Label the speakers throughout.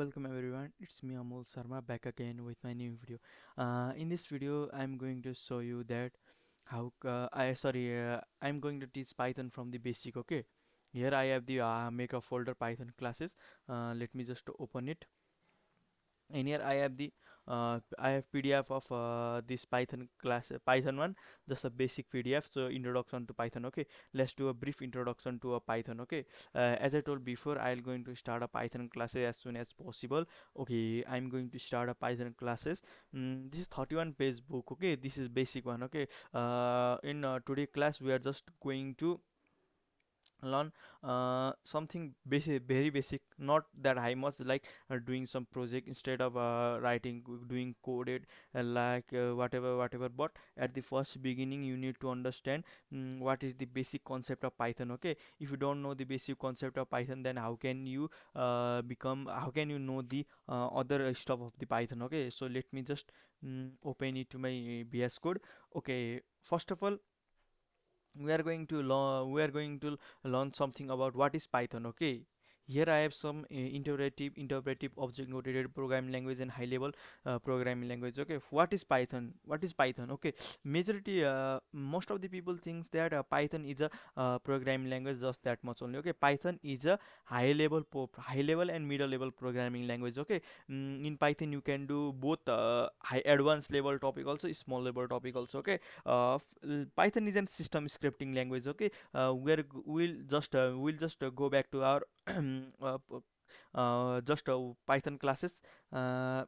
Speaker 1: Welcome everyone, it's me Amol Sharma back again with my new video. In this video, I'm going to show you that I'm going to teach Python from the basic. Okay, here I have the make a folder Python classes. Let me just open it, and here I have PDF of this Python class Python one, just a basic PDF. So introduction to Python. Okay, let's do a brief introduction to a Python. Okay, as I told before, I'm going to start a Python classes as soon as possible. Okay, I'm going to start a Python classes. This is 31 page book. Okay, this is basic one. Okay, in today class we are just going to learn something basic, very basic, not that high much, like doing some project instead of doing coded, whatever. But at the first beginning you need to understand what is the basic concept of Python. Okay, if you don't know the basic concept of Python, then how can you know the other stuff of the Python. Okay, so let me just open it to my VS Code. Okay, first of all, we are going to learn something about what is Python. Okay, here I have some interpretive object oriented programming language and high level programming language. Okay, what is Python? Okay, most of the people thinks that Python is a programming language, just that much only. Okay, Python is a high level and middle level programming language. Okay, in Python you can do both high advanced level topic also, small level topic also. Okay, Python is a system scripting language. Okay, we'll just go back to our just Python classes uh,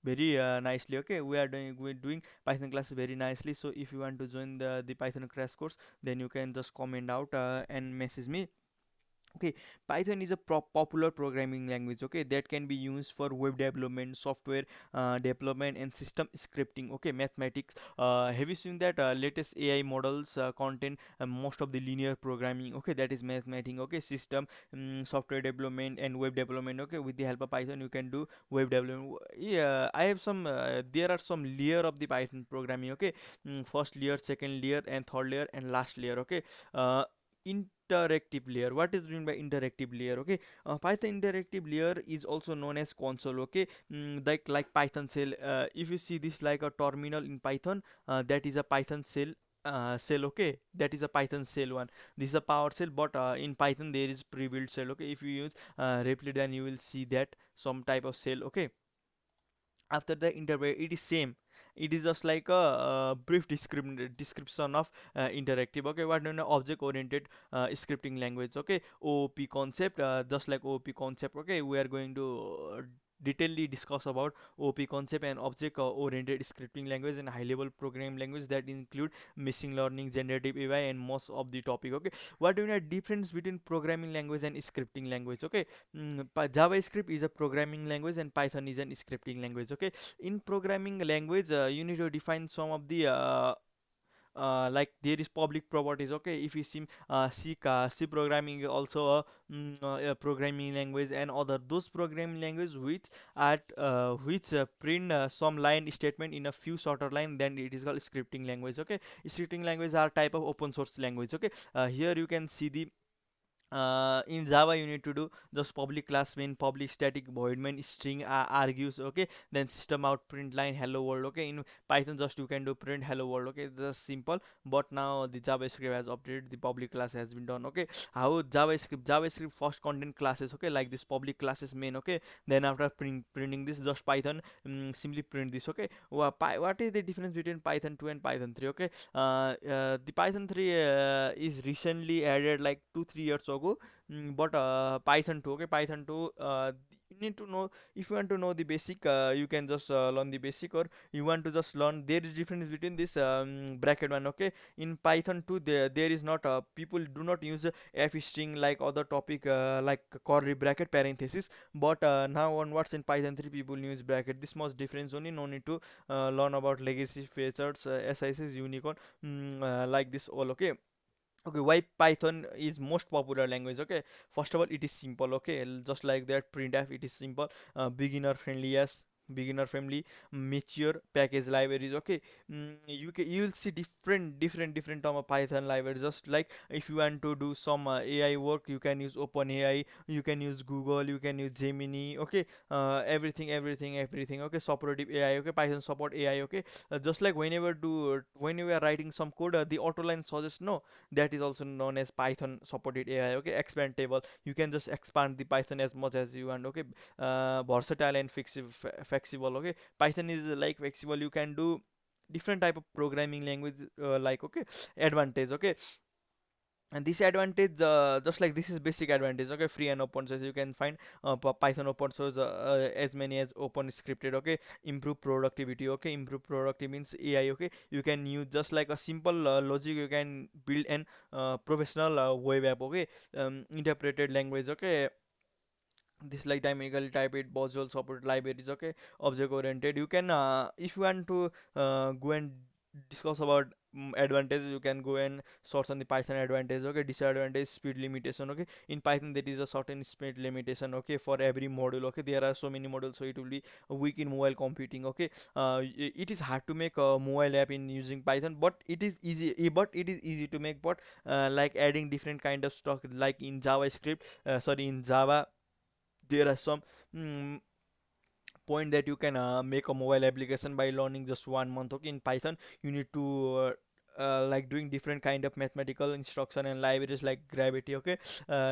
Speaker 1: very nicely. Okay, we're doing Python classes very nicely. So if you want to join the Python crash course, then you can just comment out and message me. Okay, Python is a popular programming language. Okay, that can be used for web development, software development, and system scripting. Okay, mathematics. Have you seen that latest AI models contain most of the linear programming? Okay, that is mathematics. Okay, system, software development, and web development. Okay, with the help of Python, you can do web development. Yeah, I have some. There are some layer of the Python programming. Okay, first layer, second layer, and third layer, and last layer. Okay. Uh, Interactive layer, what is mean by interactive layer? Okay, Python interactive layer is also known as console. Okay, like Python shell. If you see this like a terminal in Python, that is a Python shell. Okay, that is a Python shell one. This is a PowerShell, but in Python there is pre-built shell. Okay, if you use Replit, then you will see that some type of shell. Okay, after the interpret, it is same. It is just like a brief description of interactive. Okay, what do you know, object oriented scripting language. Okay, OOP concept, just like OOP concept. Okay, we are going to detailedly discuss about OOP concept and object oriented scripting language and high level programming language that include machine learning, generative AI, and most of the topic. Okay, what do you know difference between programming language and scripting language? Okay, JavaScript is a programming language and Python is an scripting language. Okay, in programming language, you need to define some of the like there is public properties. Okay, if you see C programming is also a programming language, and other those programming language which print some line statement in a few shorter line, then it is called scripting language. Okay, scripting language are type of open source language. Okay, here you can see the in Java you need to do just public class main, public static void main, string argues. Okay, then system out print line hello world. Okay, in Python just you can do print hello world. Okay, just simple. But now the JavaScript has updated, the public class has been done. Okay, how JavaScript first content classes. Okay, like this public classes main. Okay, then after printing this, just Python simply print this. Okay, what is the difference between Python 2 and Python 3? Okay, the Python 3 is recently added like 2 3 years ago. But Python 2. Okay, Python 2, you need to know. If you want to know the basic, you can just learn the basic, or you want to just learn, there is difference between this bracket one. Okay, in Python 2 there is not people do not use f string like other topic, like curly bracket parenthesis. But now onwards in Python 3 people use bracket. This much difference only, no need to learn about legacy features, SIS, unicorn, like this all. Okay, okay, why Python is most popular language? Okay, first of all, it is simple. Okay, just like that printf, it is simple, beginner friendly. Yes, beginner friendly, mature package libraries. Okay, you will see different type of Python libraries. Just like if you want to do some AI work, you can use OpenAI, you can use Google, you can use Gemini. Okay, everything. Okay, supportive AI. Okay, Python support AI. Okay, just like when you are writing some code, the autoline suggests no, that is also known as Python supported AI. Okay, expandable, you can just expand the Python as much as you want. Okay, versatile and flexible. Okay, Python is like flexible, you can do different type of programming language, like, okay, advantage. Okay, and this advantage, just like this is basic advantage. Okay, free and open source, you can find Python open source, as many as open scripted. Okay, improve productivity. Okay, improve productivity means AI. Okay, you can use just like a simple logic, you can build an professional web app. Okay, interpreted language. Okay, this like dynamical type it Boswell support libraries. Okay, object oriented, you can if you want to go and discuss about advantages, you can go and search on the Python advantage. Okay, disadvantage, speed limitation. Okay, in Python there is a certain speed limitation. Okay, for every module. Okay, there are so many modules, so it will be weak in mobile computing. Okay, it is hard to make a mobile app in using Python, but it is easy, to make. But like adding different kind of stuff like in JavaScript, sorry, in Java, there are some mm, point that you can make a mobile application by learning just 1 month. Okay, in Python you need to like doing different kind of mathematical instruction and libraries like gravity. Okay,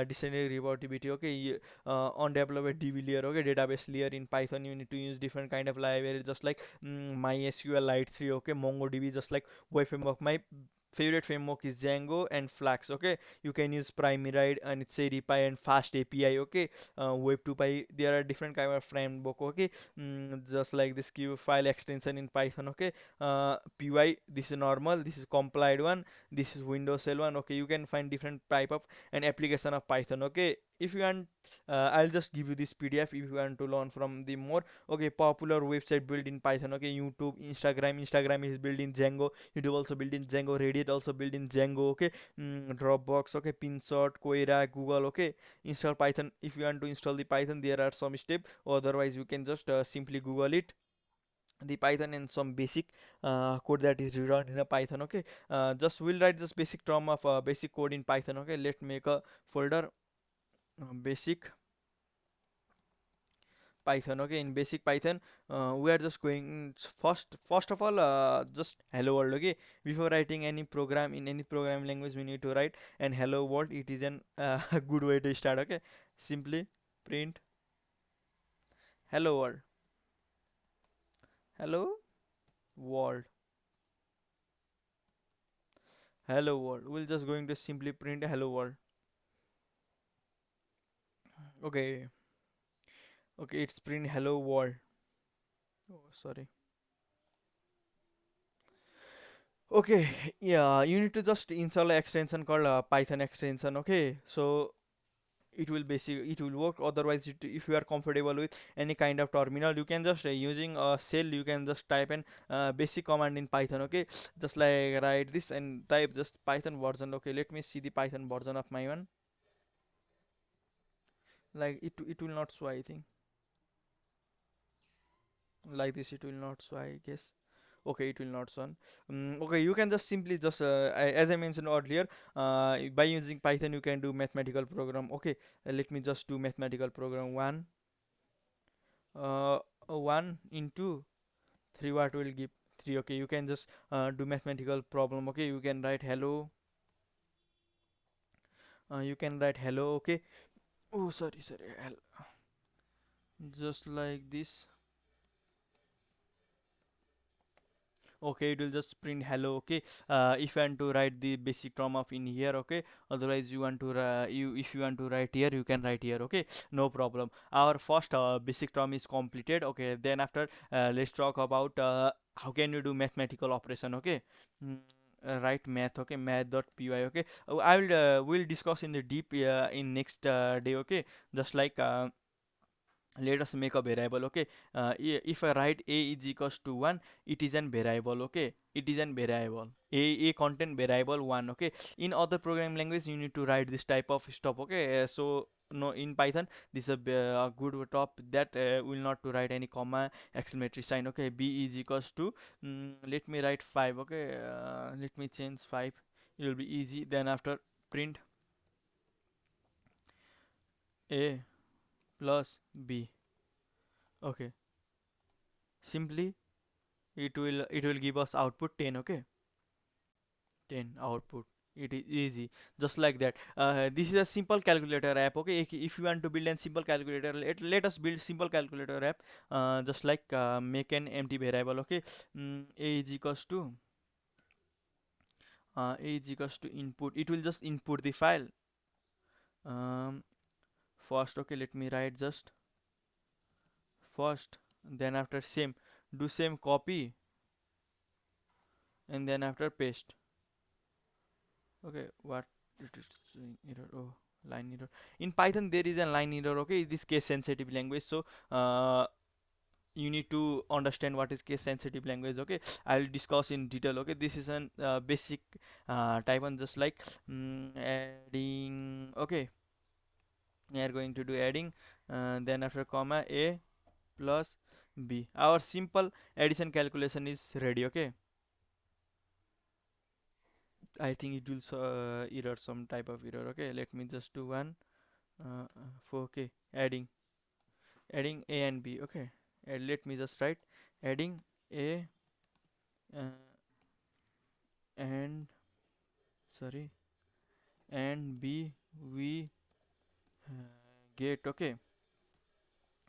Speaker 1: descending revertibility. Okay, on develop a DB layer. Okay, database layer in Python you need to use different kind of libraries, just like MySQL Lite 3. Okay, MongoDB, just like web framework. My favorite framework is Django and Flask. Okay, you can use Primeride and it's API and Fast API. Okay, Web 2.py, there are different kind of framework. Okay, just like this Q file extension in Python. Okay, Py, this is normal, this is compiled one, this is Windows Shell one. Okay, you can find different type of an application of Python. Okay, if you want, I'll just give you this PDF if you want to learn from the more. Okay, popular website built in Python. Okay, YouTube, Instagram is built in Django, YouTube also built in Django, Reddit also built in Django. Okay, Dropbox. Okay, Pinshot, Koira, Google. Okay, install Python. If you want to install the Python, there are some steps, otherwise you can just simply Google it, the Python, and some basic code that is written in a Python. Okay, just we'll write this basic term of basic code in Python. Okay, let's make a folder, basic Python. Okay, in basic Python, we are just going first of all, just hello world. Okay, before writing any program in any programming language, we need to write and hello world. It is an a good way to start. Okay, simply print hello world, hello world, hello world. We'll just going to simply print hello world. Okay, okay, it's print hello world. Oh, sorry. Okay, yeah, you need to just install an extension called Python extension. Okay, so it will work. Otherwise, if you are comfortable with any kind of terminal, you can just using a shell, you can just type an basic command in Python. Okay, just like write this and type just Python version. Okay, let me see the Python version of my one. Like it will not show, I think. Like this it will not show, I guess. Okay, it will not show. Okay, you can just simply just as I mentioned earlier, by using Python you can do mathematical program. Okay, let me just do mathematical program. uh 1 into 3, what will give 3. Okay, you can just do mathematical problem. Okay, you can write hello, you can write hello. Okay, oh sorry, just like this. Okay, it will just print hello. Okay, if you want to write the basic term of in here. Okay, otherwise you want to you if you want to write here, you can write here. Okay, no problem. Our first basic term is completed. Okay, then after let's talk about how can you do mathematical operation. Okay, mm, write math. Okay, math.py. Okay, I will we'll discuss in the deep in next day. Okay, just like let us make a variable. Okay, if I write a is equals to 1, it is an variable. Okay, it is an variable, a content variable 1. Okay, in other programming language you need to write this type of stuff. Okay, so no, in Python this is a good top that will not to write any comma exclamatory sign. Okay, b is equals to, let me write 5. Okay, let me change 5, it will be easy. Then after print a plus b. Okay, simply it will give us output 10. Okay, 10 output. It is easy, just like that. This is a simple calculator app. Okay, if you want to build a simple calculator, let us build simple calculator app. Just like make an empty variable. Okay, a is equals to input. It will just input the file um, first. Okay, let me write just first, then after same, do same copy, and then after paste. Okay, what it is showing error? Oh, line error. In Python there is a line error. Okay, it is case sensitive language, so you need to understand what is case sensitive language. Okay, I'll discuss in detail. Okay, this is an basic type one, just like adding. Okay, we are going to do adding, then after comma a plus b. Our simple addition calculation is ready. Okay, I think it will error, some type of error. Okay, let me just do one for, okay, adding a and b. Okay, and let me just write adding a uh, and sorry and b, we get. Okay,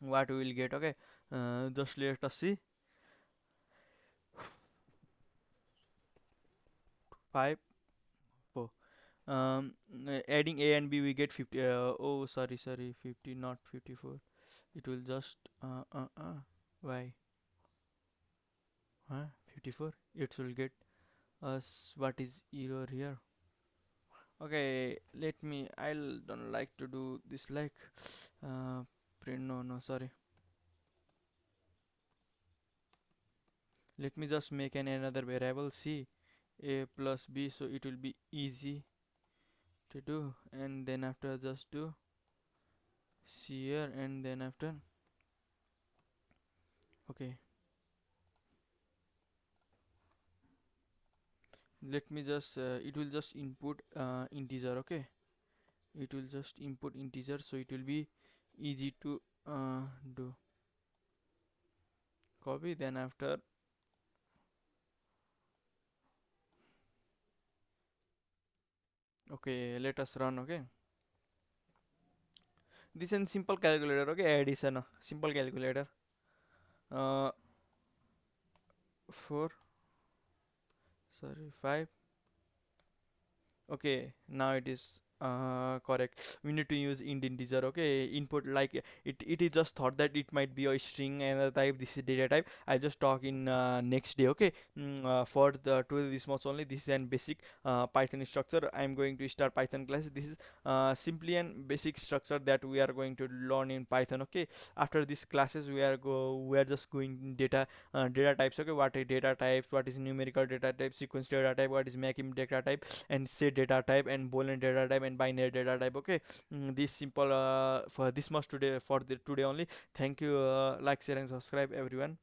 Speaker 1: what we will get. Okay, just let us see. 5 4. Adding a and b we get 50. Oh, sorry, 50, not 54. It will just why 54, it will get us what is error here. Okay, let me, I'll don't like to do this like print, no, sorry, let me just make another variable c a plus b, so it will be easy to do. And then after just do c here, and then after, okay, let me just it will just input integer. Okay, it will just input integer, so it will be easy to do copy. Then after, okay, let us run. Okay, this is simple calculator. Okay, addition, simple calculator. 4, sorry, 5. Okay, now it is correct. We need to use int integer. Okay, input, like it is just thought that it might be a string and a type. This is data type. I just talk in next day. Okay, for the to this much only. This is an basic Python structure. I am going to start Python class. This is simply an basic structure that we are going to learn in Python. Okay, after these classes we are just going data types. Okay, what is data types, what is numerical data type, sequence data type, what is MACIM data type, and set data type, and boolean data type, and binary data type. Okay, this simple for this much today, for the today only. Thank you. Like, share, and subscribe, everyone.